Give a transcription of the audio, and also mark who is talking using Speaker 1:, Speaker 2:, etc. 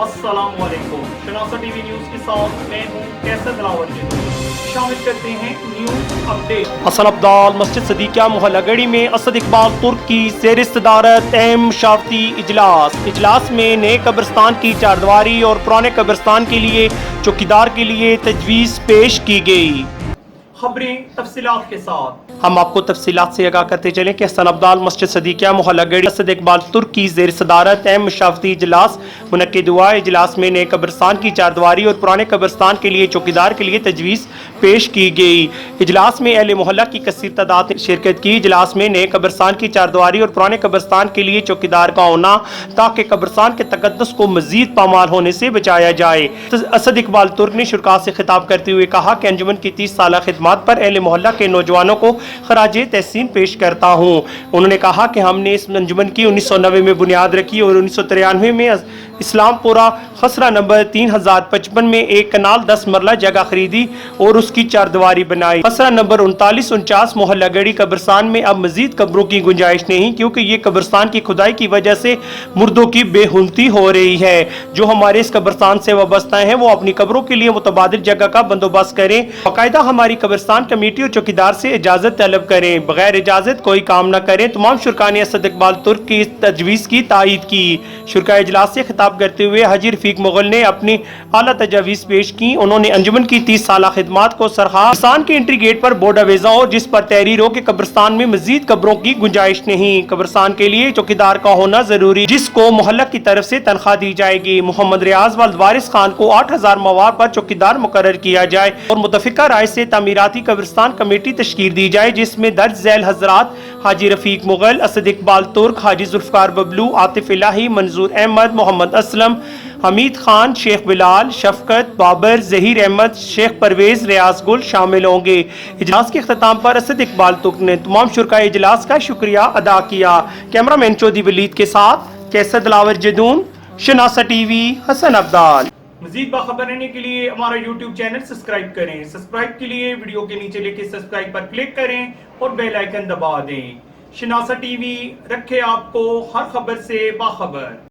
Speaker 1: अस्सलामुअलैकुम। शनासा TV news के साथ मैं हूँ कैसर दिलावर। शामिल करते हैं न्यूज़ अपडेट। असल अब्दाल मस्जिद सदीकिया मोहल्ला गढ़ी में असद इकबाल तुर्क की ज़ेर सदारत अहम मशावरती इजलास में नए कब्रिस्तान की चारदीवारी और पुराने कब्रिस्तान के लिए चौकीदार के लिए तजवीज़ पेश की गई। खबरें तफसीलात के साथ हम आपको तफसीलात से आगाह करते चलें कि हसन अब्दाल मस्जिद सदीकिया मोहल्ला गढ़ी असद इकबाल तुर्क की ज़ेर सदारत अहम मशावरती इजलास मुनक्किद हुआ। इजलास में नए कब्रिस्तान की चारदीवारी और पुराने कब्रिस्तान के लिए चौकीदार के लिए तजवीज़ पेश की गई। इजलास में अहले मोहल्ला की कसीर तादाद ने शिरकत की। इजलास में नए कब्रिस्तान की चारदीवारी और पुराने कब्रिस्तान के लिए चौकीदार का होना ताकि कब्रिस्तान के तकद्दुस को मजीद पामाल होने से बचाया जाए। असद इकबाल तुर्क ने शुरका से खिताब करते हुए कहा कि अंजुमन की 30 साल खिदमत पर अहले मोहल्ला के नौजवानों को खराजे तहसीन पेश करता हूँ। उन्होंने कहा कि हमने इस अंजुमन की 1990 में बुनियाद रखी और 1993 में इस्लामपुरा खसरा नंबर 3055 में एक कनाल 10 मरला जगह खरीदी और उसकी चारदीवारी बनाई। खसरा नंबर 3949 मोहल्ला गढ़ी कब्रिस्तान में अब मजीद कब्रों की गुंजाइश नहीं, क्योंकि ये कब्रिस्तान की खुदाई की वजह से मुर्दों की बेहुनती हो रही है। जो हमारे इस कब्रिस्तान से वाबस्ता हैं वो अपनी कब्रों के लिए मुतबादिल जगह का बंदोबस्त करें। बाकायदा हमारी कब्रिस्तान कमेटी और चौकीदार से इजाजत तलब करें, बगैर इजाजत कोई काम न करें। तमाम शुरका ने असद इकबाल तुर्क की तजवीज़ की तायीद की। शुरका इजलास से खिताब करते हुए हाजी रफीक मुगल ने अपनी आला तजावीज़ पेश की। उन्होंने अंजुमन की 30 साल खिदमत को सरहा कब्रिस्तान के एंट्री गेट पर बोर्ड अवेजा हो जिस पर तहरीर हो कि कब्रिस्तान में मजीद कब्रों की गुंजाइश नहीं, कब्रिस्तान के लिए चौकीदार का होना जरूरी, जिसको मोहल्ला की तरफ से तनख्वाह दी जाएगी। मोहम्मद रियाज वल्द वारिस खान को 8000 मवार पर चौकीदार मुकर्रर किया जाए और मुतफिका राय से तामीराती कब्रिस्तान कमेटी तश्कील दी जाए, जिसमें दर्ज झैल हजरात हाजी रफीक मुगल, असद इकबाल तुर्क, हाजी जुल्फकार बबलू, आतिफ इलाही, मंजूर अहमद, मोहम्मद असलम, हमीद खान, शेख बिलाल, शफकत, बाबर, जहीर अहमद, शेख परवेज, रियाज गुल शामिल होंगे। इजलास के अख्ताम पर असद इकबाल तुर्क ने तमाम शुरका इजलास का शुक्रिया अदा किया। कैमरामैन चौधरी वलीद के साथ कैसर दिलावर जदून, शनासा टीवी, हसन अब्दाल। मजीद बाखबर रहने के लिए हमारा YouTube चैनल सब्सक्राइब करें। सब्सक्राइब के लिए वीडियो के नीचे लिखे सब्सक्राइब पर क्लिक करें और बेल आइकन दबा दें। शनासा टीवी रखे आपको हर खबर से बाखबर।